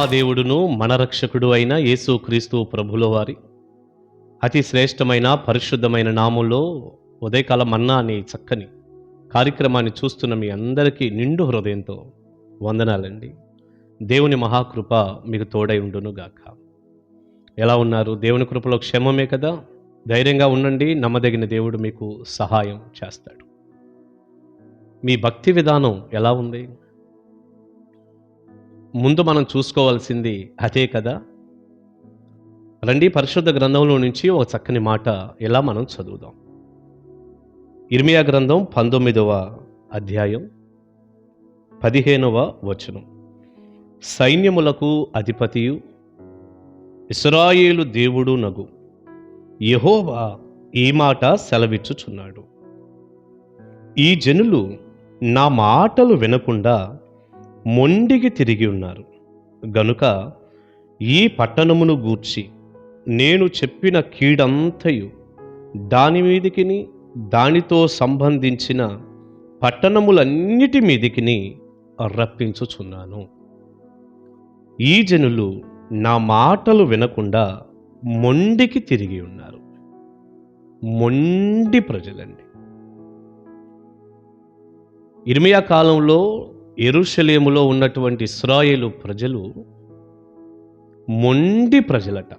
దేవాదేవుడును మన రక్షకుడు అయిన యేసుక్రీస్తు ప్రభుల వారి అతి శ్రేష్టమైన పరిశుద్ధమైన నామంలో ఉదయకాల మన్నా అనే చక్కని కార్యక్రమాన్ని చూస్తున్న మీ అందరికీ నిండు హృదయంతో వందనాలండి. దేవుని మహాకృప మీకు తోడై ఉండును గాక. ఎలా ఉన్నారు? దేవుని కృపలో క్షేమమే కదా. ధైర్యంగా ఉండండి. నమ్మదగిన దేవుడు మీకు సహాయం చేస్తాడు. మీ భక్తి విధానం ఎలా ఉంది? ముందు మనం చూసుకోవాల్సింది అదే కదా. రండి, పరిశుద్ధ గ్రంథంలో నుంచి ఒక చక్కని మాట ఇలా మనం చదువుదాం. ఇర్మియా గ్రంథం 19వ అధ్యాయం 15వ వచనం. సైన్యములకు అధిపతియు ఇశ్రాయేలు దేవుడు నగు యెహోవా ఈ మాట సెలవిచ్చుచున్నాడు. ఈ జనులు నా మాటలు వినకుండా మొండికి తిరిగి ఉన్నారు గనుక ఈ పట్టణమును గూర్చి నేను చెప్పిన కీడంతయు దాని మీదికిని దానితో సంబంధించిన పట్టణములన్నిటి మీదికిని రప్పించుచున్నాను. ఈ జనులు నా మాటలు వినకుండా మొండికి తిరిగి ఉన్నారు. మొండి ప్రజలండి. ఇర్మియా కాలంలో యెరూషలేములో ఉన్నటువంటి ఇశ్రాయేలు ప్రజలు మొండి ప్రజలట.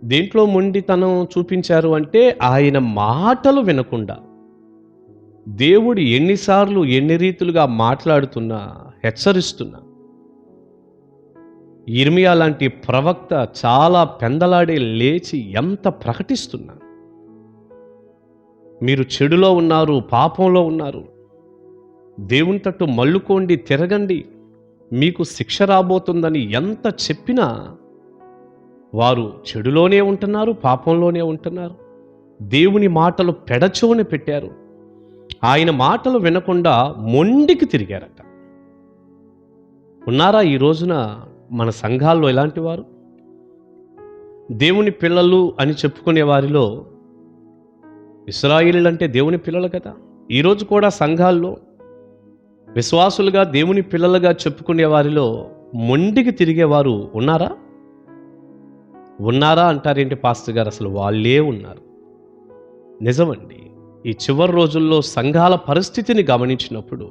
దేంట్లో మొండితనం చూపించారు అంటే ఆయన మాటలు వినకుండా, దేవుడు ఎన్నిసార్లు ఎన్ని రీతులుగా మాట్లాడుతున్నా, హెచ్చరిస్తున్నా, ఇర్మియా లాంటి ప్రవక్త చాలా పెందలాడే లేచి ఎంత ప్రకటిస్తున్నా, మీరు చెడులో ఉన్నారు, పాపంలో ఉన్నారు, దేవుని తట్టు మళ్ళుకోండి, తిరగండి, మీకు శిక్ష రాబోతుందని ఎంత చెప్పినా వారు చెడులోనే ఉంటున్నారు, పాపంలోనే ఉంటున్నారు. దేవుని మాటలు పెడచోని పెట్టారు. ఆయన మాటలు వినకుండా మొండికి తిరిగారట. ఉన్నారా ఈ రోజున మన సంఘాల్లో ఇలాంటి వారు? దేవుని పిల్లలు అని చెప్పుకునే వారిలో ఇశ్రాయేలీయులు అంటే దేవుని పిల్లలు కదా. ఈరోజు కూడా సంఘాల్లో విశ్వాసులుగా దేవుని పిల్లలుగా చెప్పుకునే వారిలో మొండికి తిరిగేవారు ఉన్నారా? ఉన్నారా అంటారేంటి పాస్టర్ గారు? అసలు వాళ్ళే ఉన్నారు. నిజమండి. ఈ చివరి రోజుల్లో సంఘాల పరిస్థితిని గమనించినప్పుడు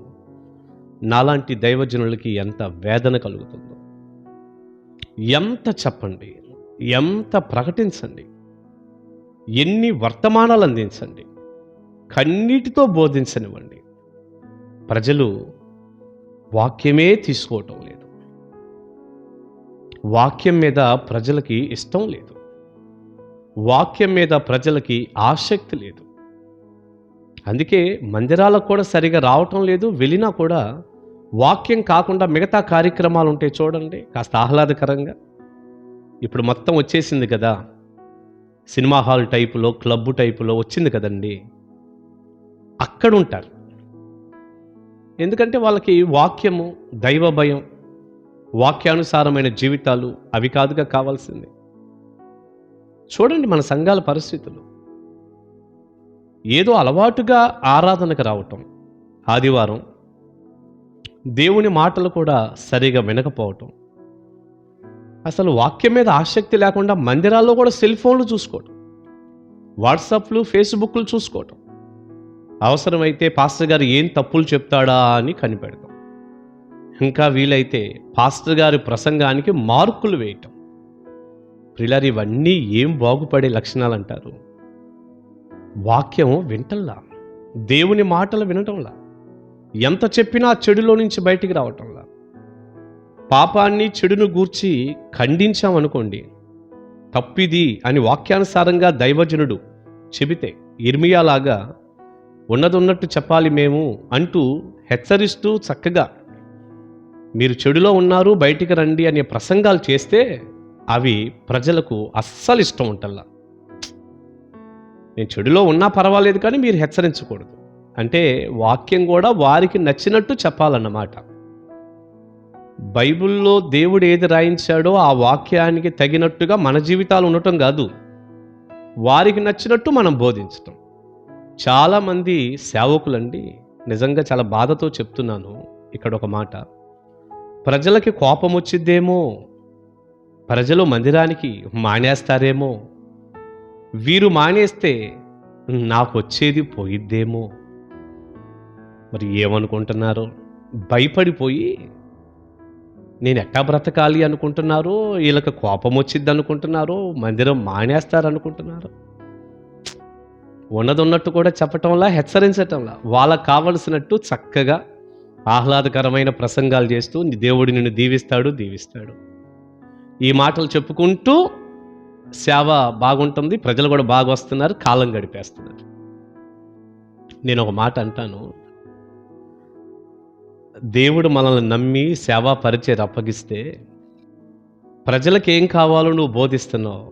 నాలాంటి దైవజనులకి ఎంత వేదన కలుగుతుందో. ఎంత చెప్పండి, ఎంత ప్రకటించండి, ఎన్ని వర్తమానాలు అందించండి, కన్నీటితో బోధించనివ్వండి, ప్రజలు వాక్యమే తీసుకోవటం లేదు. వాక్యం మీద ప్రజలకి ఇష్టం లేదు. వాక్యం మీద ప్రజలకి ఆసక్తి లేదు. అందుకే మందిరాలకు కూడా సరిగా రావటం లేదు. వెళ్ళినా కూడా వాక్యం కాకుండా మిగతా కార్యక్రమాలు ఉంటాయి చూడండి, కాస్త ఆహ్లాదకరంగా. ఇప్పుడు మొత్తం వచ్చేసింది కదా, సినిమా హాల్ టైపులో, క్లబ్ టైపులో వచ్చింది కదండి. అక్కడ ఉంటారు. ఎందుకంటే వాళ్ళకి వాక్యము, దైవ భయం, వాక్యానుసారమైన జీవితాలు అవి కాదుగా కావాల్సింది. చూడండి మన సంఘాల పరిస్థితులు. ఏదో అలవాటుగా ఆరాధనకు రావటం, ఆదివారం దేవుని మాటలు కూడా సరిగా వినకపోవటం, అసలు వాక్యం మీద ఆసక్తి లేకుండా మందిరాల్లో కూడా సెల్ ఫోన్లు చూసుకోవటం, వాట్సాప్లు, ఫేస్బుక్లు చూసుకోవటం, అవసరమైతే పాస్టర్ గారు ఏం తప్పులు చెప్తాడా అని కనిపెడతాం. ఇంకా వీలైతే పాస్టర్ గారి ప్రసంగానికి మార్కులు వేయటం. ప్రియులారా, ఇవన్నీ ఏం బాగుపడే లక్షణాలు అంటారు? వాక్యం వింటల్లా, దేవుని మాటలు వినటంలా, ఎంత చెప్పినా చెడులో నుంచి బయటికి రావటంలా. పాపాన్ని, చెడును గూర్చి ఖండించామనుకోండి, తప్పిది అని వాక్యానుసారంగా దైవజనుడు చెబితే ఇర్మియాలాగా ఉన్నట్టు చెప్పాలి మేము అంటూ హెచ్చరిస్తూ చక్కగా మీరు చెడులో ఉన్నారు, బయటికి రండి అనే ప్రసంగాలు చేస్తే అవి ప్రజలకు అస్సలు ఇష్టం ఉంటల్లా. నేను చెడులో ఉన్నా పర్వాలేదు కానీ మీరు హెచ్చరించకూడదు అంటే వాక్యం కూడా వారికి నచ్చినట్టు చెప్పాలన్నమాట. బైబిల్లో దేవుడు ఏది రాయించాడో ఆ వాక్యానికి తగినట్టుగా మన జీవితాలు ఉండటం కాదు, వారికి నచ్చినట్టు మనం బోధించటం. చాలామంది సేవకులండి, నిజంగా చాలా బాధతో చెప్తున్నాను ఇక్కడ ఒక మాట, ప్రజలకి కోపం వచ్చిద్దేమో, ప్రజలు మందిరానికి మానేస్తారేమో, వీరు మానేస్తే నాకు వచ్చేది పోయిద్దేమో. మరి ఏమనుకుంటున్నారో? భయపడిపోయి నేను ఎట్టా బ్రతకాలి అనుకుంటున్నారో, వీళ్ళకి కోపం వచ్చిద్ది అనుకుంటున్నారో, మందిరం మానేస్తారనుకుంటున్నారు. ఉన్నది ఉన్నట్టు కూడా చెప్పటంలా, హెచ్చరించటంలా, వాళ్ళకు కావలసినట్టు చక్కగా ఆహ్లాదకరమైన ప్రసంగాలు చేస్తూ దేవుడు నిన్ను దీవిస్తాడు దీవిస్తాడు ఈ మాటలు చెప్పుకుంటూ సేవ బాగుంటుంది, ప్రజలు కూడా బాగా వస్తున్నారు, కాలం గడిపేస్తున్నారు. నేను ఒక మాట అంటాను, దేవుడు మనల్ని నమ్మి సేవా పరిచయం అప్పగిస్తే ప్రజలకు ఏం కావాలో నువ్వు బోధిస్తున్నావు,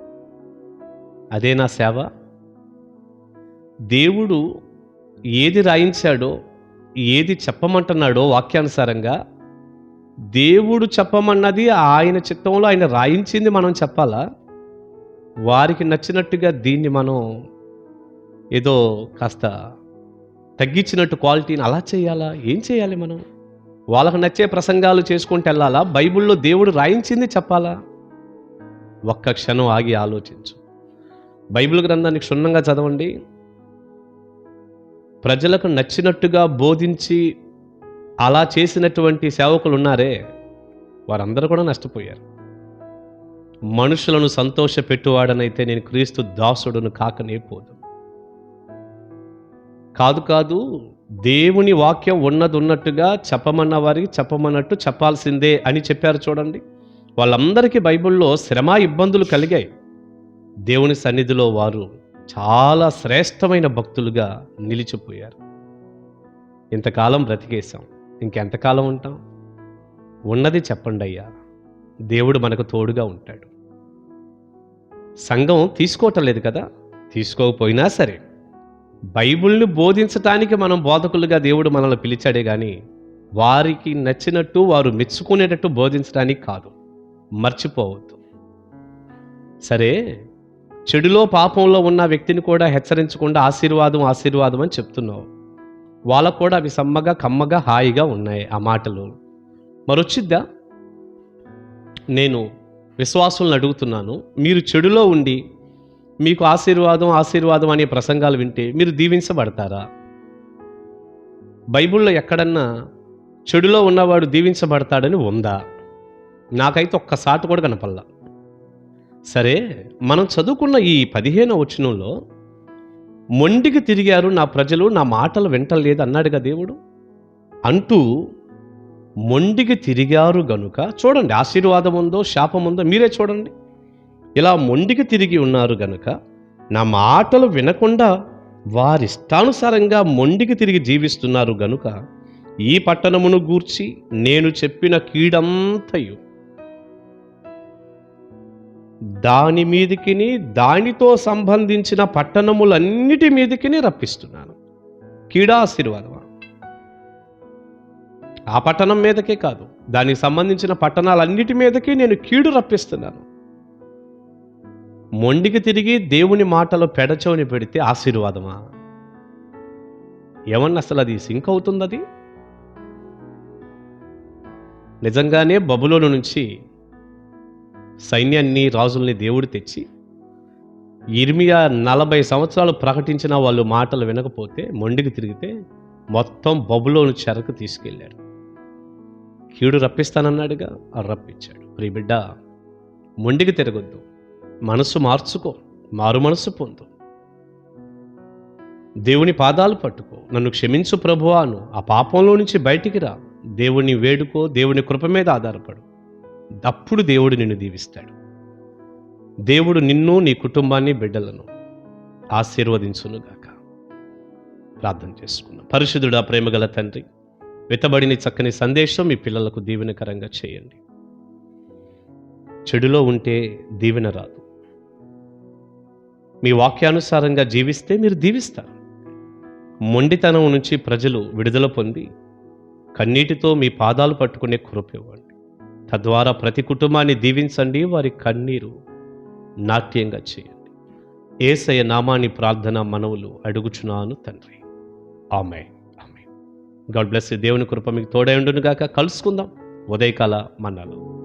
అదే నా సేవ. దేవుడు ఏది రాయించాడో, ఏది చెప్పమంటున్నాడో వాక్యానుసారంగా దేవుడు చెప్పమన్నది ఆయన చిత్తంలో ఆయన రాయించింది మనం చెప్పాలా? వారికి నచ్చినట్టుగా దీన్ని మనం ఏదో కాస్త తగ్గించినట్టు క్వాలిటీని అలా చేయాలా? ఏం చేయాలి మనం? వాళ్ళకు నచ్చే ప్రసంగాలు చేసుకుంటూ వెళ్ళాలా? బైబిల్లో దేవుడు రాయించింది చెప్పాలా? ఒక్క క్షణం ఆగి ఆలోచించు. బైబిల్ గ్రంథాన్ని క్షుణ్ణంగా చదవండి. ప్రజలకు నచ్చినట్టుగా బోధించి అలా చేసినటువంటి సేవకులు ఉన్నారే, వారందరూ కూడా నష్టపోయారు. మనుషులను సంతోషపెట్టువాడనైతే నేను క్రీస్తు దాసుడును కాకనే పోదు. కాదు, దేవుని వాక్యం ఉన్నది ఉన్నట్టుగా చెప్పమన్న వారికి చెప్పమన్నట్టు చెప్పాల్సిందే అని చెప్పారు. చూడండి, వాళ్ళందరికీ బైబిల్లో శ్రమ ఇబ్బందులు కలిగాయి. దేవుని సన్నిధిలో వారు చాలా శ్రేష్టమైన భక్తులుగా నిలిచిపోయారు. ఇంతకాలం బ్రతికేశాం, ఇంకెంతకాలం ఉంటాం? ఉన్నది చెప్పండి అయ్యా, దేవుడు మనకు తోడుగా ఉంటాడు. సంఘం తీసుకోవటం లేదు కదా, తీసుకోకపోయినా సరే బైబిల్ని బోధించటానికి మనం బోధకులుగా దేవుడు మనల్ని పిలిచాడే కానీ వారికి నచ్చినట్టు వారు మెచ్చుకునేటట్టు బోధించడానికి కాదు. మర్చిపోవద్దు. సరే, చెడులో పాపంలో ఉన్న వ్యక్తిని కూడా హెచ్చరించకుండా ఆశీర్వాదం అని చెప్తున్నావు. వాళ్ళకు కూడా అవి సమ్మగా కమ్మగా హాయిగా ఉన్నాయి ఆ మాటలు. మరొచ్చిద్దా? నేను విశ్వాసులను అడుగుతున్నాను, మీరు చెడులో ఉండి మీకు ఆశీర్వాదం అనే ప్రసంగాలు వింటే మీరు దీవించబడతారా? బైబిల్లో ఎక్కడన్నా చెడులో ఉన్నవాడు దీవించబడతాడని ఉందా? నాకైతే ఒక్కసారి కూడా కనపల్లా. సరే, మనం చదువుకున్న ఈ 15వ వచనంలో మొండికి తిరిగారు నా ప్రజలు, నా మాటలు వింటలేదు అన్నాడుగా దేవుడు. అంటూ మొండికి తిరిగారు గనుక, చూడండి ఆశీర్వాదం ఉందో శాపం ఉందో మీరే చూడండి. ఇలా మొండికి తిరిగి ఉన్నారు గనుక, నా మాటలు వినకుండా వారిష్టానుసారంగా మొండికి తిరిగి జీవిస్తున్నారు గనుక ఈ పట్టణమును గూర్చి నేను చెప్పిన కీడంతయు దాని మీదికిని దానితో సంబంధించిన పట్టణములన్నిటి మీదికిని రప్పిస్తున్నాను. కీడా ఆశీర్వాదమా? ఆ పట్టణం మీదకే కాదు, దానికి సంబంధించిన పట్టణాలన్నిటి మీదకి నేను కీడు రప్పిస్తున్నాను. మొండికి తిరిగి దేవుని మాటలు పెడచోని పెడితే ఆశీర్వాదమా? ఏమన్నా అసలు అది సింక్ అవుతుంది? అది నిజంగానే బబులోను నుంచి సైన్యాన్ని రాజుల్ని దేవుడు తెచ్చి ఇర్మియా 40 సంవత్సరాలు ప్రకటించిన వాళ్ళు మాటలు వినకపోతే మొండికి తిరిగితే మొత్తం బబులోను చెరకు తీసుకెళ్ళాడు. కీడు రప్పిస్తానన్నాడుగా, రప్పించాడు. ప్రియ బిడ్డ, మొండికి తిరగొద్దు, మనసు మార్చుకో, మారు మనసు పొందు, దేవుని పాదాలు పట్టుకో, నన్ను క్షమించు ప్రభువాను, ఆ పాపంలో నుంచి బయటికి రా, దేవుని వేడుకో, దేవుని కృప మీద ఆధారపడు. అప్పుడు దేవుడు నిన్ను దీవిస్తాడు. దేవుడు నిన్ను, నీ కుటుంబాన్ని, బిడ్డలను ఆశీర్వదించునుగాక. ప్రార్థన చేసుకున్నాం. పరిశుద్ధుడా, ప్రేమగల తండ్రి, వెతబడిన చక్కని సందేశం మీ పిల్లలకు దీవెనకరంగా చేయండి. చెడులో ఉంటే దీవెన రాదు. మీ వాక్యానుసారంగా జీవిస్తే మీరు దీవిస్తారు. మొండితనం నుంచి ప్రజలు విడుదల పొంది కన్నీటితో మీ పాదాలు పట్టుకునే కృప ఇవ్వండి. తద్వారా ప్రతి కుటుంబాన్ని దీవించండి, వారి కన్నీరు నాట్యంగా చేయండి. యేసయ్య నామాని ప్రార్థన మనవులు అడుగుచున్నాను తండ్రి, amen. Amen. God bless you. దేవుని కృప మీకు తోడై ఉండును గాక. కలుసుకుందాం ఉదయకాల మన్నాలు.